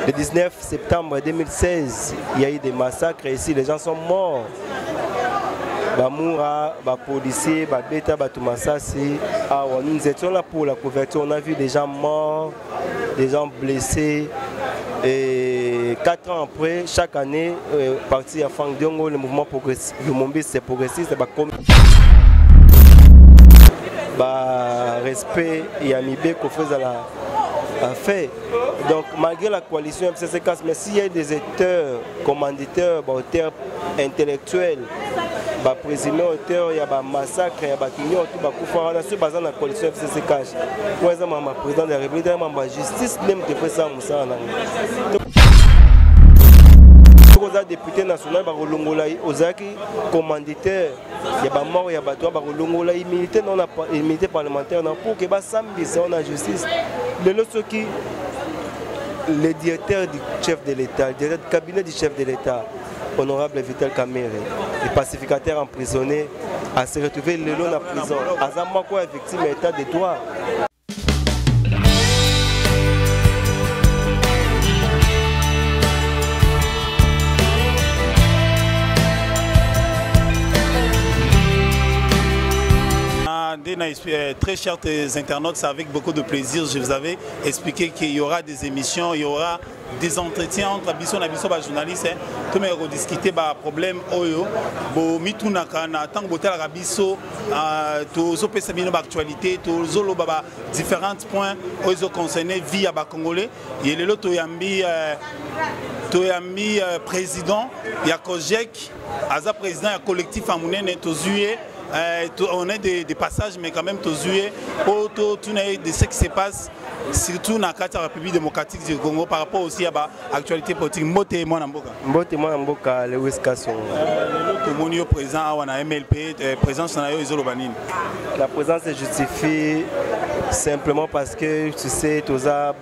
Le 19 septembre 2016, il y a eu des massacres ici, les gens sont morts. Bamoura, policiers, Beta, Batumasasi. Nous étions là pour la couverture, on a vu des gens morts, des gens blessés. Et 4 ans après, chaque année, parti à Fangdiongo, le mouvement progressiste, le Mombis c'est progressiste, respect et amibé qu'on faisait la fait. Donc malgré la coalition FCC, mais s'il y a des acteurs, commanditeurs, auteurs intellectuels, présumés auteurs, il y a des massacres, il y a des clients, tout on a su basé la coalition FCC. Pour exemple, le président de la République, la justice, même que fait ça, les députés nationaux, les commanditaires, il y a des morts, il y a des militaires parlementaires pour que la justice. Le directeur du chef de l'État, le directeur du cabinet du chef de l'État, honorable Vital Kamerhe, le pacificateur emprisonné, a se retrouvé le long de la prison. Azama quoi victime état de droit. Très chers internautes, c'est avec beaucoup de plaisir je vous avais expliqué qu'il y aura des émissions, il y aura des entretiens entre Abisso et journalistes. Tout le monde discuter des problèmes. Bo mitunaka na tant que la Abisso, tous les actualités, tous les différents points qui concernés via les Congolais. Et le lot Toyambi président, il y a Kojek, Aza président, il y a collectif Amounene, on a des passages, mais quand même, tout de ce qui se passe, surtout dans la République démocratique du Congo, par rapport aussi à l'actualité politique. Mbote moi Mboka, le Wescason. Le présent à la MLP, présence dans la présence se justifie simplement parce que tu sais, tu as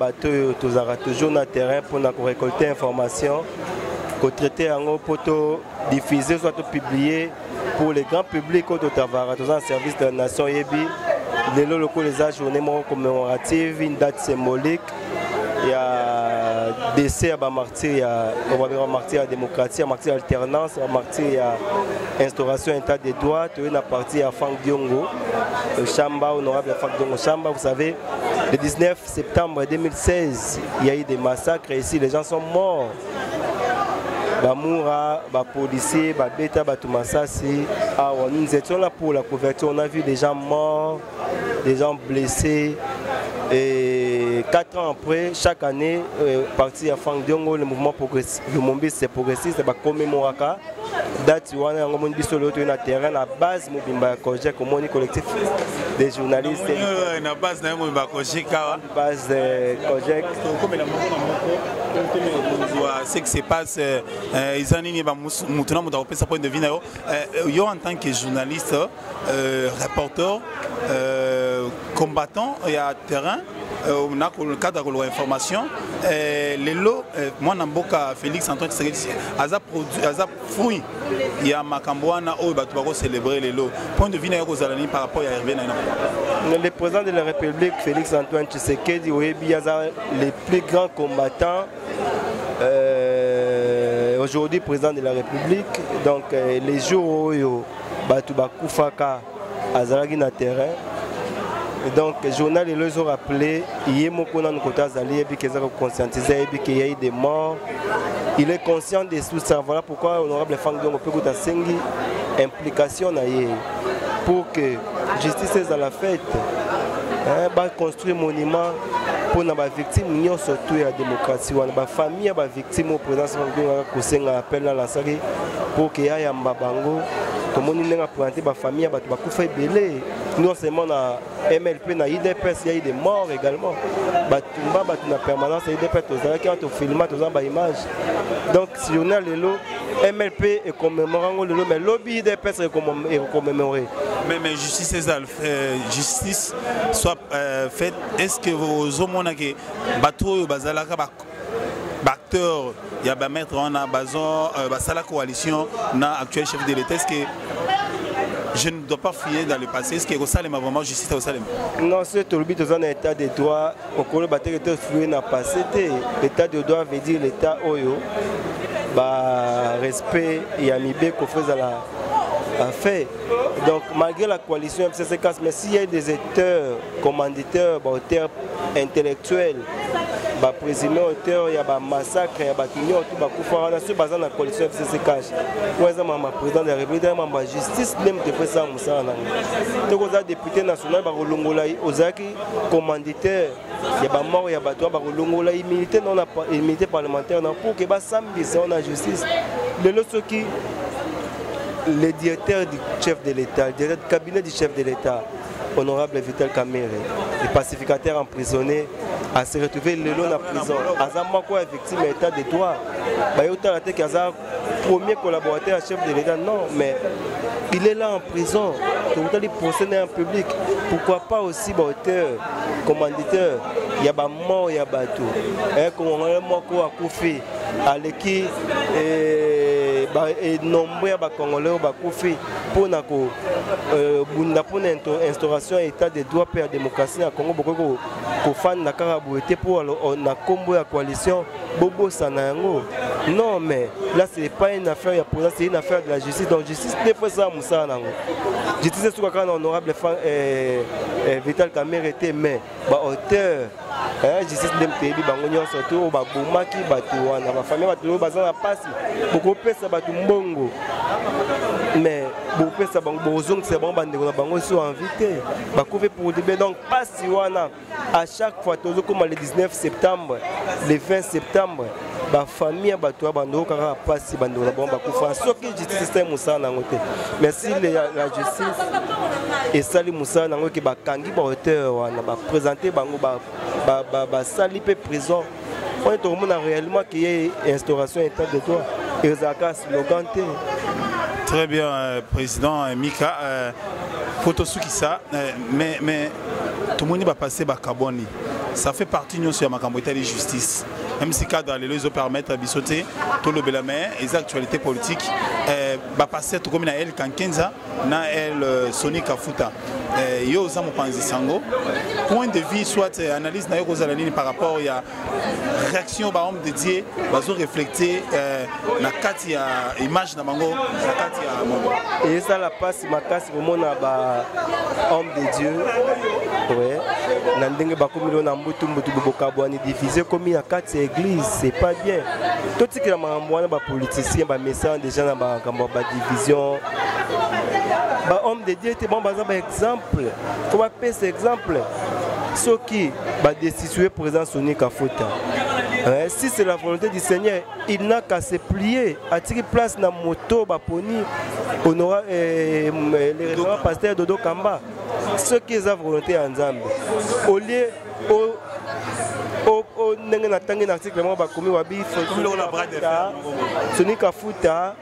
toujours dans le terrain pour récolter l'information, pour traiter en haut, pour diffuser, soit publier. Pour les grands publics, au service de la nation, les locaux, les journées commémoratives, une date symbolique. Il y a décès à martyr, il y a martyr à la démocratie, martyr à l'alternance, martyr à l'instauration d'un état de droit. Il y a une partie à Fangdiongo, Chamba, honorable Fangdiongo Chamba. Vous savez, le 19 septembre 2016, il y a eu des massacres ici, les gens sont morts. Bamoura, policiers, Beta, Batumasasi. Nous étions là pour la couverture, on a vu des gens morts, des gens blessés. Et 4 ans après, chaque année, parti à Fangdiongo, le mouvement progressiste, le Mombis c'est progressiste, commémoraka. Date on a terrain la base Mobimba Kojek, comme collectif des journalistes. La base base Kojek. Ce qui se passe, ils en tant que journaliste, reporter, combattant, il y a terrain. On a le cadre de l'information. Les lots, moi, Namboka Félix Antoine Tshisekedi, Azap fruit. Il y a Makambouana, où il va célébrer les lots. Point de vue par rapport à Hervé Naina. Le président de la République, Félix Antoine Tshisekedi, il y a les plus grands combattants. Aujourd'hui, président de la République. Donc, les jours où Batouba Koufaka Azaragi na terrain. Donc, le journal les ont rappelé, il y a qu'il y a eu des morts. Il est conscient de tout ça. Voilà pourquoi l'honorable Fangdiongo peut une implication pour que la justice soit à la fête. Construire un monument pour les victimes, surtout la démocratie. Les familles des victimes au président Fangdiongo appel dans la salle pour qu'il y ait un babango. Tout le monde a présenté la famille, non seulement dans MLP, dans IDPS, il y a eu des morts également. Batumba, dans la permanence, IDPS, qui ont filmé, qui ont des images. Donc, si on a le lot, MLP est commémorant le lot, mais le lobby IDPS est commémoré. Mais justice soit faite, est-ce que vous avez acteurs, il y a des maîtres, on a la coalition, on a l'actuel chef de l'État, est-ce que je ne dois pas fuir dans le passé. Est-ce que Rosalem a vraiment justice à Rosalem? Non, c'est tout le but dans un état de droit. Au cours de bataille de fuir n'a pas été. L'état de droit veut dire l'état Oyo. Respect et amibé qu'on fait à fait. Donc malgré la coalition FCC casse, mais s'il y a des acteurs, commanditeurs, auteurs intellectuels, présumés auteurs, il y a des massacres, il y a des tunnels, tout on a sur basé la coalition FCC cash. Moi, je suis président de la République, je suis justice, même de faire ça, donc on a député national, Ozaki, commanditaire, il y a des morts, il y a des toits, immunité parlementaire, pour que on a justice. De l'autre qui le directeur du chef de l'État, le directeur du cabinet du chef de l'État, honorable Vital Kamerhe, le pacificateur emprisonné, a se retrouvé le long de la prison. Azama quoi victime état de droit. Il y a un premier collaborateur chef de l'État, non, mais il est là en prison. Donc il procède en public. Pourquoi pas aussi auteur, commanditeur, il y a des morts, il y a des bateaux. Comme on a mort à Koufi, à l'équipe et nombreux Congolais au Koufi pour une instauration état de droit et de démocratie à Congo, beaucoup de fans na Karabouete pour la combo la coalition Bobo Sanango. Non, mais là ce n'est pas une affaire, c'est une affaire de la justice. Donc justice ne fait ça Moussa Nango. Justice est souvent quand honorable Vital Kamerhe était mais auteur. Justice d'MTB, Bangonyon surtout, Boumaki, Batouana, ma famille, Batou, Bazan, Passi, beaucoup de personnes, Batou Mbongo. Mais beaucoup de personnes, Bozong, c'est bon, Bango sont invités. Bakou fait pour début, donc Passi, à chaque fois, comme le 19 septembre, le 20 septembre, la famille, Batou, Bando, Kara, Passi, Bando, Bakou, ce qui est justice, c'est Moussa Nangote. Merci la justice. Et Sali Moussa Nangote, qui va Kangi, auteur, va présenter Bango, sali pe prison. On est réellement qu'il y ait instauration état de droit. Et slogan. Très bien, président Mika. Photo ça, mais tout le monde va passer par Kaboni. Ça fait partie de la campagne de justice. Même si cadre les autres permettent de sauter tout le bélamé, les actualités politiques, va passer tout comme na elle Kankenza, na elle Sony Kafuta. Yo ozamu panzi sango. Point de vue soit analyse na yo kozalani par rapport à réaction par homme dédié, bazo refléter na kati ya image na bango na kati ya mondo. Et ça la passe makasi komona ba homme de Dieu. Ouais. Na ndenge bakomilo na mbutu bokabwani diviser comme ya kati église, c'est pas bien. Tout ce qui la mamboana ba politicien ba message déjà na ba division. Bah, homme de Dieu était bon, par exemple, il faut appeler cet exemple. Ce qui va destituer président Sony Kafuta. Si c'est la volonté du Seigneur, il n'a qu'à se plier, à tirer place dans la moto, Baponi, honorar le pasteur Dodo Kamba. Ce qui est la volonté en Zambie. Au lieu, Sony Kafuta.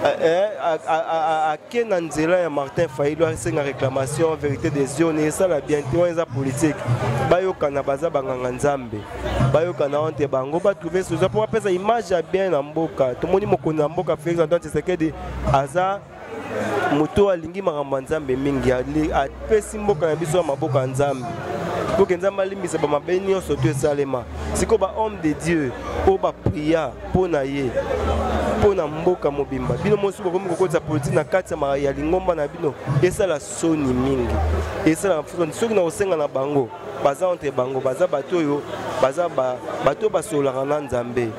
À Kenanzela et Martin Fayilo c'est une réclamation vérité des yeux et ça la bientôt les politique bayo kana baza banganga nzambe bayo kana honte bango ba trouver ce pour appeler ça image bien na mboka tout monde moko na mboka Félix Antoine Tshisekedi aza moto alingi makambo nzambe mingi a pesi mboka na biso maboka nzambe pour que nzambe alimisa ba mabeni surtout esalema siko ba homme de Dieu pour ba prier pour naye pour na mboka mobimba bino mosu bokomi kokoza politique na kati ya lingomba na bino esala soni mingi esala soki na osenga na bango baza entre bango baza bato oyo baza bato basolaka na nzambe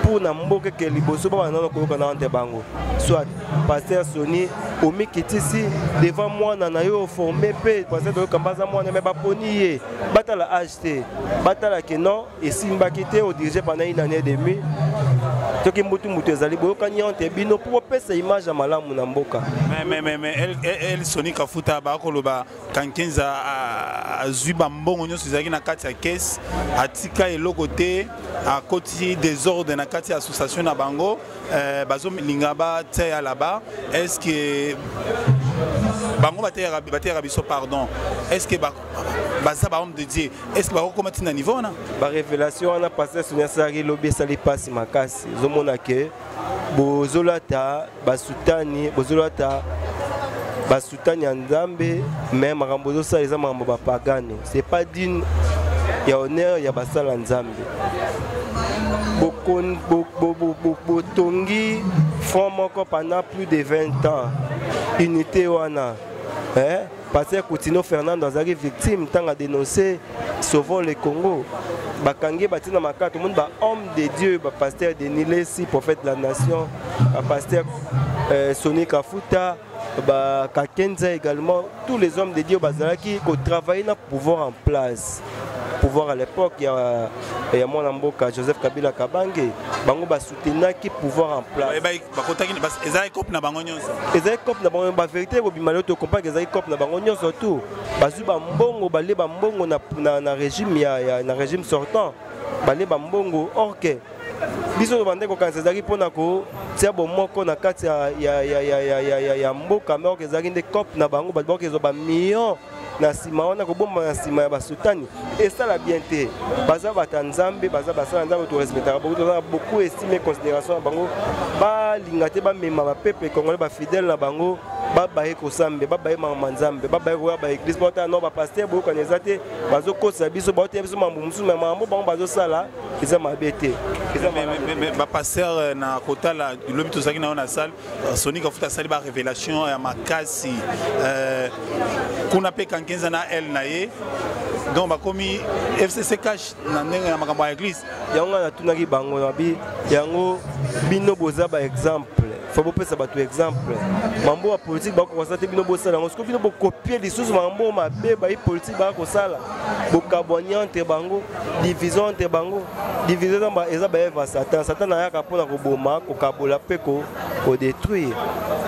pour na mboka ke liboso ba na koyoka na entre bango soit pasteur Sony omikitisi devant moi na yo formé pe pasteur de kambaza moi mais ba poni ye batala acheter batala que non et simbaki te au diriger pendant une année et demie toki mutu ezali boyoka nyante bino pour pesa image ya malamu na mboka mais elle Sony Kafuta ba koloba Kankenza azui ba mbongo nyonso ezali na kati ya caisse atika eloko te à côté des ordres na kati association na bango bazo lingaba te là-bas est-ce que bango baté rabiso pardon est-ce que baza ba homme de Dieu est-ce que ba comment na niveau na ba révélation on a passé sur Sari lobi sali passe makasi zomona ke bozolata basutani bozolata basutani ya nzambe mais makambo zo sala eza makambo bapagane c'est pas digne ya honneur ya basala nzambe botongi front moko pendant plus de 20 ans unité wana Pasteur Coutinho Fernando azali victime tant a dénoncé Sauvons le Congo bakangi batina maka tout le monde ba homme de Dieu ba pasteur Denis Lessi prophète de la nation ba pasteur Soni Kafuta ba Kakenza également tous les hommes de Dieu bazalaki qui travailler na pouvoir en place pouvoir à l'époque il y a mon amboka Joseph Kabila Kabange bango ba soutenir qui pouvoir en place ezai cop na bango nyonso ba vérité bobimalo to comprendre ezai cop na bango nyonso tout bazu ba mbongo bale ba mbongo na régime na régime sortant bale ba mbongo orke biso bande ko kanisa zaki pona ko tia bo moko na kati ya mboka mais orke zaki nde cop na bango ba bokezo ba million na sima wana ko bomba na sima ya basutani et ça la bienté baza batanzambe baza basala nzambe to respecter beaucoup estimé considération bango ba lingate ba mema ba peuple congolais ba fidèle na bango ba baye ko sambe ba baye mama nzambe ba baye ko ba église porta no ba pasteur bo kanezate bazo kosa biso ba te biso mambo musu mais mambo bango bazo sala eza mabete mais ba pasteur na kotala lobi to zaki na salle Soni Kafuta sali ba révélation ya makasi kuna pe kankenza na el na ye donc bakomi FCC cash na ndenge na makambo ya église yango na tunaki bango na bi yango bino boza ba exemple faut bopesa bato exemple mambo ya politique ba ko sala bino bosala ngo sko bino bo copier lisusu mambo mabe ba politique ba ko sala bo kabwanya entre bango division entre bango division ba eza ba eva satan na yaka pona ko boma ko kabola pe ko détruire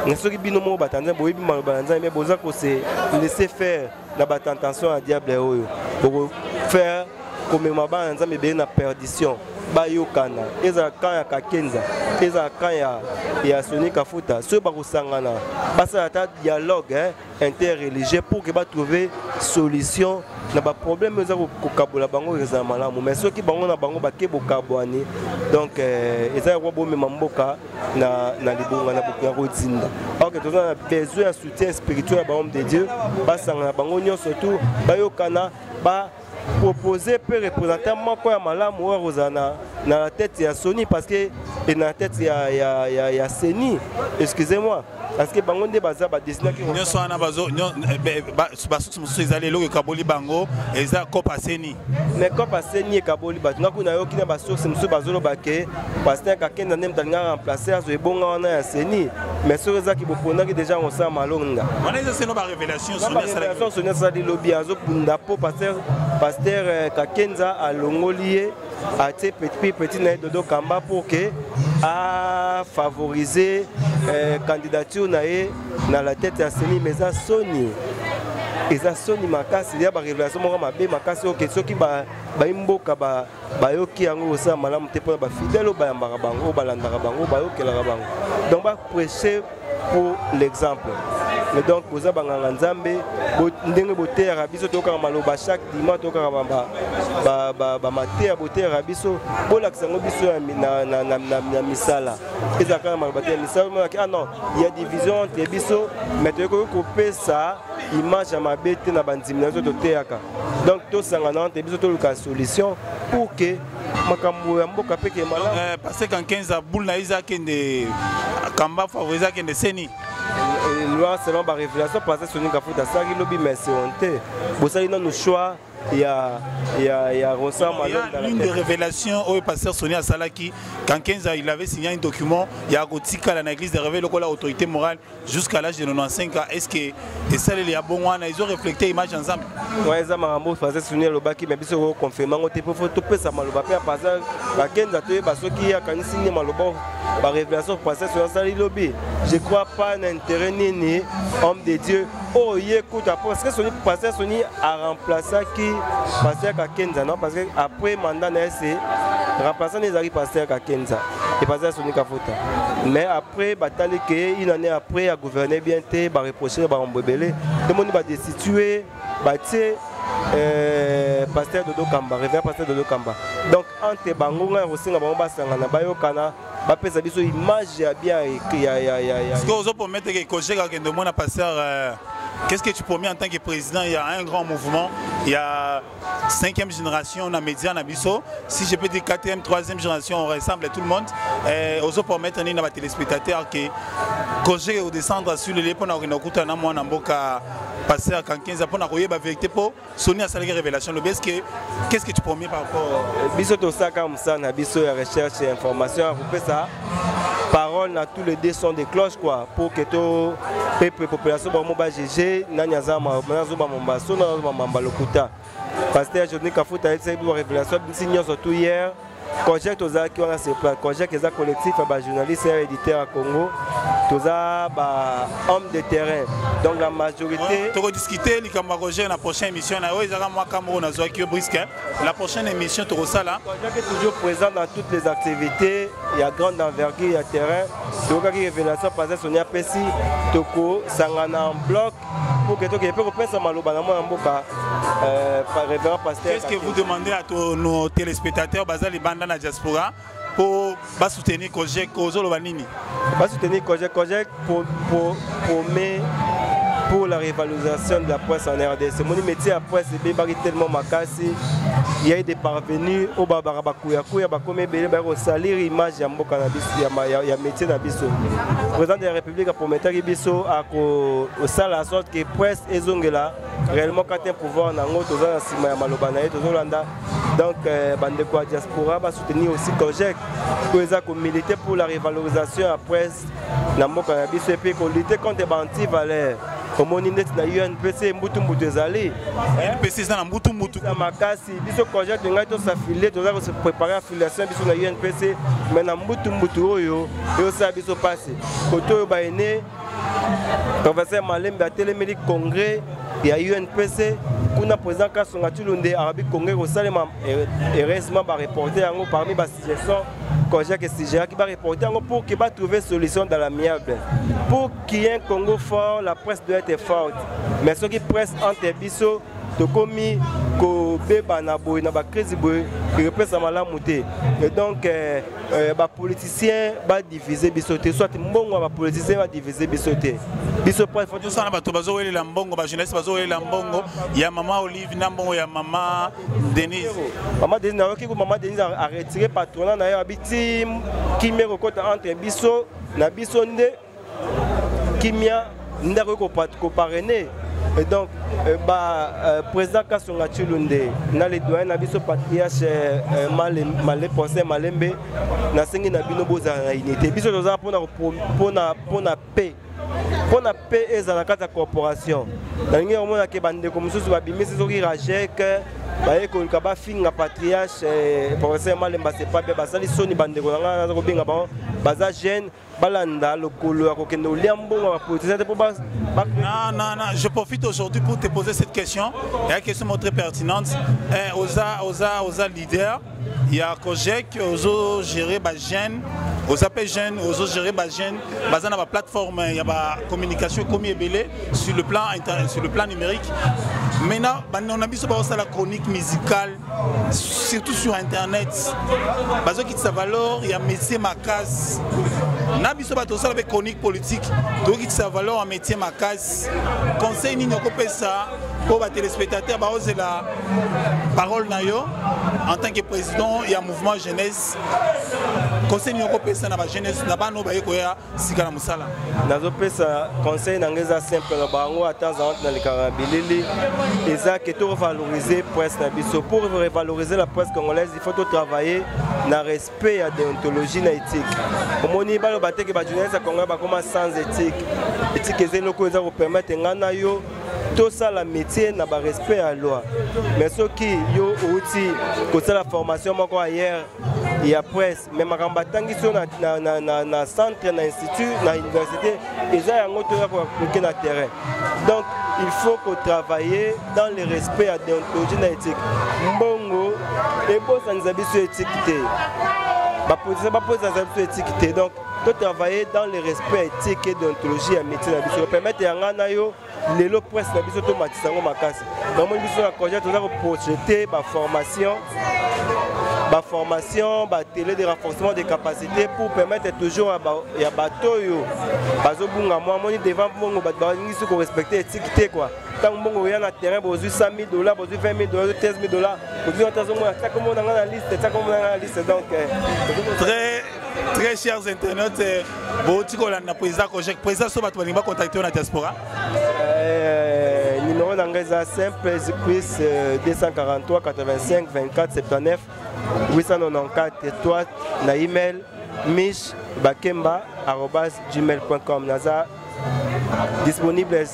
nsoki bino mo batanza bo yibi maloba nza mais boza ko se laisser faire na batentation à diable oyo pour faire comme mabana nza mebe na perdition bayokana eza kan ya Kakenza eza kan ya Soni Kafuta ceux ba kusangana basa ta dialogue interreligieux pour que ba trouver solution na ba problème eza ko kabola bango eza malamu mais ceux qui bango na bango ba ke bokabwani donc eza ko bo mema mboka na libonga na boka ko zinda ok tous on a besoin de soutien spirituel ba homme de Dieu basangana bango nyonso surtout bayokana ba proposer peut représenter moko ya malamu wa rozana na la tête ya Soni parce que et na tête ya Seni excusez-moi parce que bango nde baza ba dessiner ki nyonso ana bazo basusu musu ezali eloko kaboli bango eza kopa Seni mais kopa Seni kaboli ba ngako na yo kina basusu musu bazolo bake pasteur Kakenza ndem tanga remplacer azo ebonga wana ya Seni mais sur eza ki bopona ki déjà on sa malonga wana eza seno ba révélation Sonia sala lobby azo punda po pasteur Kakenza a longolié a été petit Dodo Kamba pour que a favoriser candidature na la tête à Seni mais ça Soni et ça Soni makasi il y a ba révélation mo mabe makasi o question qui ba imboka ba yoki yango ça malamu te pour ba fidèle ba yambaka bango ba landaka bango ba yokela bango donc ba prêcher pour l'exemple. Mais donc, vous avez un nzambe, ndenge boté arabiso toka maloba chaque dimanche toka ba maté boté arabiso, bola ksango biso na misala. Ezaka maloba te misala ah non, il y a division entre biso, mais tu ko couper ça, image à ma bête na bandimnazo toté aka. Donc to sangana entre biso to luka solution pour que makambo ya mboka peke mala parce que en 15 boule na izaki de Kamba favoriser que de Seni loi selon la révélation parce que Soni Kafuta ça qui lobby mais c'est honte pour ça il a nos choix il y a l'une des révélations au pasteur Sonia Salaki quand 15 ans il avait signé un document il y a Gotika la église de révéler l'autorité morale jusqu'à l'âge de 95 ans est-ce que et ça les a bon ils ont reflété image ensemble ouais ça m'a rambo pasteur Sonia Lobaki mais biso confirmant au tépo faut topé ça maloba pe pasteur ba 15 ans baso qui a quand signé maloba par révélation pasteur Sonia Salaki lobby je crois pas un intérêt ni homme de Dieu oh écoute parce que Soni pasteur Soni a remplacé qui pasteur Kakenza non parce que après mandat c'est remplaçant les arrivent pasteur Kakenza et pasteur Soni Kafuta mais après bataille que une année après a gouverné bien té ba reprocher ba embebelé tout monde va destituer ba té pasteur Dodo Kamba révérend pasteur Dodo Kamba donc entre bango nga rosinga bango basanga na bayokana bapesa biso image ya bien écrit est-ce que vous promettez que Kojek a de mon pasteur qu'est-ce que tu promets en tant que président? Il y a un grand mouvement, il y a 5e génération, on a média, on a biso. Si je peux dire 4e, 3e génération, on ressemble à tout le monde. Oso promettre à nos téléspectateurs que Kojek au descendre sur le lépon à Renokuta na moi namboka passer à 15 pour na koyeba vérité pour sonner à sa révélation. Le best qu'est-ce que tu promets par rapport biso to ça comme ça na biso ya recherche et information à ça parole na tous les deux sons des cloches quoi pour que tout peuple population ba mo ba GG na nyazama na zo ba mombaso na zo ba mambalokuta pasteur Johnny Kafuta a été révélation signaux surtout hier Kojek toza qui on a ses plans Kojek est un collectif ba journaliste et éditeur à Congo toza ba homme de terrain donc la majorité tu vas discuter les camarades la prochaine émission na ezaka moi Cameroun na zo qui brisque la prochaine émission tu ça là Kojek est toujours présent dans toutes les activités il y a grande envergure il y a terrain donc qui révélation passé Sonia Pessi toko sangana en bloc pour que tu peux repenser maloba na moi mboka par révérend pasteur. Qu'est-ce que vous demandez à nos téléspectateurs basés dans la diaspora pour soutenir Kojek Kozolo Banini? Soutenir Kojek pour la révalorisation de la presse en RDC. Mon métier à presse est tellement makasi. Il y a des parvenus au Babarabakuya, Bakome Bele, salir image ya mboka na biso ya métier na biso. Le président de la République a promis biso à ça la sorte que presse ezongela réellement quand un pouvoir na ngoto za sima ya maloba na yeto zolanda. Donc bandeko a diaspora va soutenir aussi Kojek pour militer pour la révalorisation de la presse na mboka na biso et puis lutter contre les anti-valeurs. Comme on est dans l'UNPC, Mbutu Zali. UNPC, c'est dans Mbutu. Makasi, biso Kojek, nous avons s'affiler, nous avons se préparer à l'affiliation biso dans l'UNPC, mais dans Mbutu Oyo, et aussi à biso passé. Koto Baene, professeur Malembe a télémédic congrès, il y a UNPC, qu'on a président Kassonga Tulunde, Arabique Congrès, au Salema, heureusement, va reporter parmi les suggestions. Kojek et Sigéra qui va reporter pour qu'il va trouver solution dans l'amiable. Pour qu'il y ait un Congo fort, la presse doit être forte. Mais ceux qui pressent entre biso, to komi ko beba na boy na ba crise boy qui représente la montée. Et donc ba politiciens ba diviser bisoté soit mbongo ba politiciens ba diviser bisoté. Biso presse faut tout ça na bato bazo wele la mbongo ba jeunesse bazo wele la mbongo ya maman Olive na mbongo ya maman Denise. Maman Denise na ki ko maman Denise a retiré patronat na yo abiti kimia ko kota entre biso na biso nde kimia ndako ko parrainer. Et donc, président Kassonga Tulunde, na le doyen na biso patriarche Malé Pensé Malembe, na sengi na bino boza na unité. Biso toza pona paix. Pona paix ezala kata corporation. Na ngi omona ke bande ko mususu babimisi soki rajek baye ko kaba finga patriarche professeur Malemba c'est pas bien basali soni bande ko nga na ko binga ba baza jeune balanda lokolo akokendo liambo ba politicien pour bas. Non, je profite aujourd'hui pour te poser cette question. Il y a une question très pertinente. Aux leaders, il y a Kojek, aux gérer les jeunes, aux appels jeunes, aux gérer les jeunes, basé sur la plateforme, il y a la communication comme sur le plan numérique. Maintenant, on a vu la chronique musicale, surtout sur Internet. Basé sur sa valeur, il y a métier Makas. On a vu la chronique politique, donc il y a sa valeur en métier Makas. Conseil Nino Kopesa pour les téléspectateurs, c'est la parole Nayo. En tant que président, il y a un mouvement jeunesse. Conseil Nino Kopesa na jeunesse, na ba no ba yekoya sikana musala. Nazo pesa conseil nangeza simple na bango à temps en temps dans les Carabilili. Et ça qui est tout revaloriser presse na biso pour revaloriser la presse congolaise, il faut tout travailler dans respect à déontologie na éthique. Omoni ba lo baté que ba jeunesse congolais ba comment sans éthique. Éthique ezé loko za ko permettre ngana yo tout ça la métier n'a pas respect à la loi. Mais ceux qui yo outil que la formation moko ailleurs il y a presse mais makamba tangi so na centre na institut na université ils ont un autre pour appliquer na terrain. Donc il faut que travailler dans le respect à déontologie na éthique. Mbongo et bon ça nous habite sur étiqueté. Ba position ba position étiqueté. Donc de travailler dans le respect éthique et déontologie à métier na biso permettre yangana yo lelo presse na biso to matisango makasi. Donc moi biso na projet to za ko projeter ba formation la formation, la télé de renforcement des capacités pour permettre toujours à bateau bazobunga moi moni devant bongo babangi se respecter étiqueté quoi. Tant bongo ya na terrain bozu $100,000, bozu $20,000, $13,000, bozu tazo moi ça comme on a la liste, ça comme on a la liste donc très chers internautes, botiko la président Kojek président so bato balinga contacter na diaspora. Numéro d'engagement simple plus 243 85 24 79 894 et toi na email mish bakemba@gmail.com naza disponible